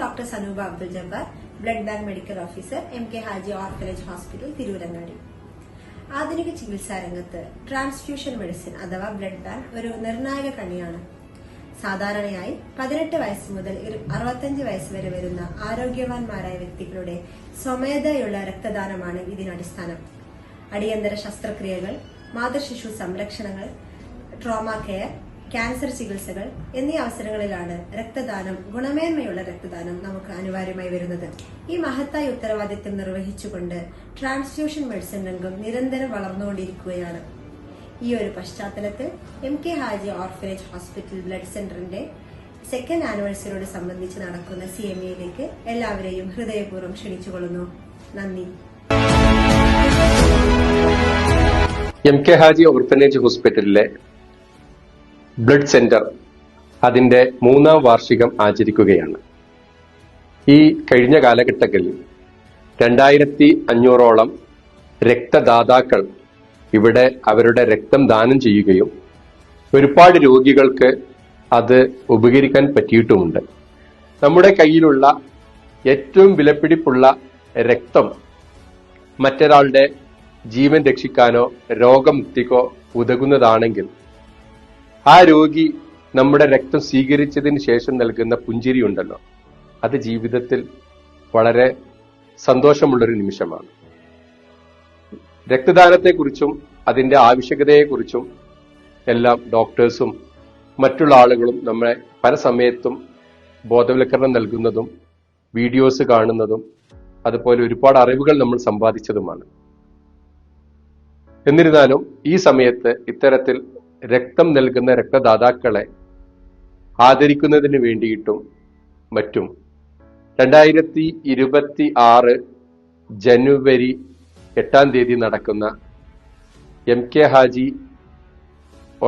Doctor Sanoop Abdul Jabbar, blood bank medical officer, MK Haji orphanage hospital, Tirurangadi. ആധുനിക ചികിത്സാ രംഗത്ത് ട്രാൻസ്ഫ്യൂഷൻ മെഡിസിൻ അഥവാ ബ്ലഡ് ബാങ്ക് ഒരു നിർണായക കണ്ണിയാണ്. സാധാരണയായി 18 വയസ്സ് മുതൽ 65 വയസ്സ് വരെ വരുന്ന ആരോഗ്യവാന്മാരായ വ്യക്തികളുടെ സ്വമേധയുള്ള രക്തദാനമാണ് ഇതിനടിസ്ഥാനം. അടിയന്തര ശസ്ത്രക്രിയകൾ, മാതൃശിശു സംരക്ഷണങ്ങൾ, ട്രോമ കെയർ, ക്യാൻസർ ചികിത്സകൾ എന്നീ അവസരങ്ങളിലാണ് ഗുണമേന്മയുള്ള രക്തദാനം നമുക്ക് അനിവാര്യമായി വരുന്നത്. ഈ മഹത്തായ ഉത്തരവാദിത്തം നിർവഹിച്ചുകൊണ്ട് ട്രാൻസ്ഫ്യൂഷൻ മെഡിസിൻ രംഗം നിരന്തരം വളർന്നുകൊണ്ടിരിക്കുകയാണ്. ഈ ഒരു പശ്ചാത്തലത്തിൽ MK Haji orphanage hospital blood സെന്ററിന്റെ 2nd ആനിവേഴ്സറിയോട് സംബന്ധിച്ച് നടക്കുന്ന CMAയിലേക്ക് എല്ലാവരെയും ഹൃദയപൂർവ്വം ക്ഷണിച്ചുകൊള്ളുന്നു. നന്ദി. MK ഹാജി ഓർഫനേജ് ഹോസ്പിറ്റലിലെ ബ്ലഡ് സെന്റർ അതിന്റെ 3ാം വാർഷികം ആചരിക്കുകയാണ്. ഈ കഴിഞ്ഞ കാലഘട്ടത്തിൽ 2500ഓളം രക്തദാതാക്കൾ ഇവിടെ അവരുടെ രക്തം ദാനം ചെയ്യുകയും ഒരുപാട് രോഗികൾക്ക് അത് ഉപകരിക്കാൻ പറ്റിയിട്ടുമുണ്ട്. നമ്മുടെ കയ്യിലുള്ള ഏറ്റവും വിലപിടിപ്പുള്ള രക്തം മറ്റൊരാളുടെ ജീവൻ രക്ഷിക്കാനോ രോഗമുക്തിക്കോ ഉതകുന്നതാണെങ്കിൽ ആ രോഗി നമ്മുടെ രക്തം സ്വീകരിച്ചതിന് ശേഷം നൽകുന്ന പുഞ്ചിരി ഉണ്ടല്ലോ, അത് ജീവിതത്തിൽ വളരെ സന്തോഷമുള്ളൊരു നിമിഷമാണ്. രക്തദാനത്തെക്കുറിച്ചും അതിന്റെ ആവശ്യകതയെക്കുറിച്ചും എല്ലാം ഡോക്ടേഴ്സും മറ്റുള്ള ആളുകളും നമ്മളെ പല സമയത്തും ബോധവൽക്കരണം നൽകുന്നതും വീഡിയോസ് കാണുന്നതും അതുപോലെ ഒരുപാട് അറിവുകൾ നമ്മൾ സമ്പാദിച്ചതുമാണ്. എന്നിരുന്നാലും ഈ സമയത്ത് ഇത്തരത്തിൽ രക്തം നൽകുന്ന രക്തദാതാക്കളെ ആദരിക്കുന്നതിന് വേണ്ടിയിട്ടും മറ്റും 2026 ജനുവരി 8-ാം തീയതി നടക്കുന്ന MK ഹാജി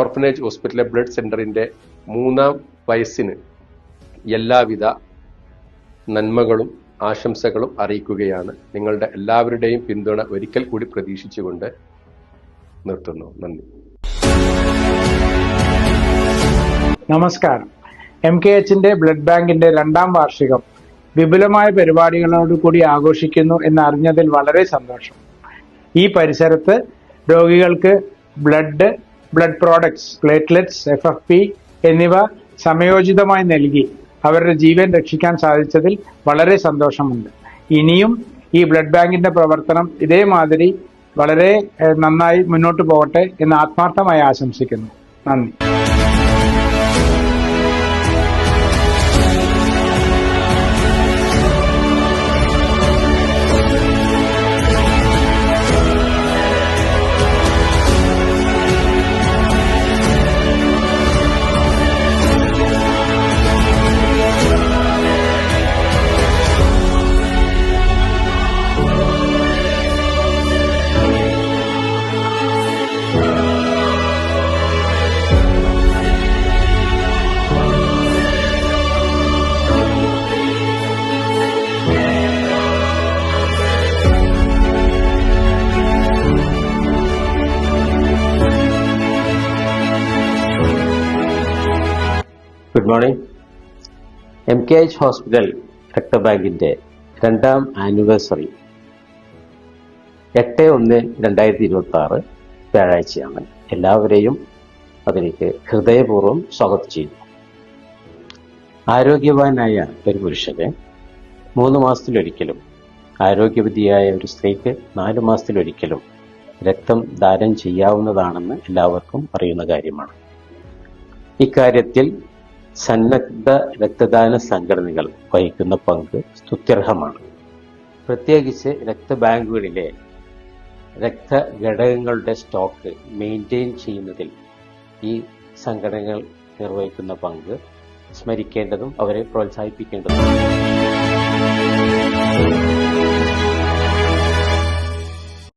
ഓർഫനേജ് ഹോസ്പിറ്റലിലെ ബ്ലഡ് സെന്ററിന്റെ 3ാം വയസ്സിന് എല്ലാവിധ നന്മകളും ആശംസകളും അറിയിക്കുകയാണ്. നിങ്ങളുടെ എല്ലാവരുടെയും പിന്തുണ ഒരിക്കൽ കൂടി പ്രതീക്ഷിച്ചുകൊണ്ട് നിർത്തുന്നു. നന്ദി. നമസ്കാരം. MKHന്റെ ബ്ലഡ് ബാങ്കിന്റെ 2ാം വാർഷികം വിപുലമായ പരിപാടികളോടുകൂടി ആഘോഷിക്കുന്നു എന്നറിഞ്ഞതിൽ വളരെ സന്തോഷം. ഈ പരിസരത്ത് രോഗികൾക്ക് ബ്ലഡ് പ്രോഡക്ട്സ്, പ്ലേറ്റ്ലെറ്റ്സ്, FFP എന്നിവ സമയോചിതമായി നൽകി അവരുടെ ജീവൻ രക്ഷിക്കാൻ സാധിച്ചതിൽ വളരെ സന്തോഷമുണ്ട്. ഇനിയും ഈ ബ്ലഡ് ബാങ്കിന്റെ പ്രവർത്തനം ഇതേമാതിരി വളരെ നന്നായി മുന്നോട്ട് പോകട്ടെ എന്ന് ആത്മാർത്ഥമായി ആശംസിക്കുന്നു. നന്ദി. Good morning. MKH ഹോസ്പിറ്റൽ രക്തബാങ്കിന്റെ 2ാം ആനിവേഴ്സറി 8/1/2026 വ്യാഴാഴ്ചയാണ്. എല്ലാവരെയും അതിലേക്ക് ഹൃദയപൂർവ്വം സ്വാഗതം ചെയ്യുന്നു. ആരോഗ്യവാനായ ഒരു പുരുഷന് 3 മാസത്തിലൊരിക്കലും, ആരോഗ്യവതിയായ ഒരു സ്ത്രീക്ക് 4 മാസത്തിലൊരിക്കലും രക്തം ദാനം ചെയ്യാവുന്നതാണെന്ന് എല്ലാവർക്കും അറിയുന്ന കാര്യമാണ്. ഇക്കാര്യത്തിൽ സന്നദ്ധ രക്തദാന സംഘടനകൾ വഹിക്കുന്ന പങ്ക് സ്തുത്യർഹമാണ്. പ്രത്യേകിച്ച് രക്തബാങ്കുകളിലെ രക്തഘടകങ്ങളുടെ സ്റ്റോക്ക് മെയിൻറ്റെയിൻ ചെയ്യുന്നതിൽ ഈ സംഘടനകൾ നിർവഹിക്കുന്ന പങ്ക് സ്മരിക്കേണ്ടതും അവരെ പ്രോത്സാഹിപ്പിക്കേണ്ടതും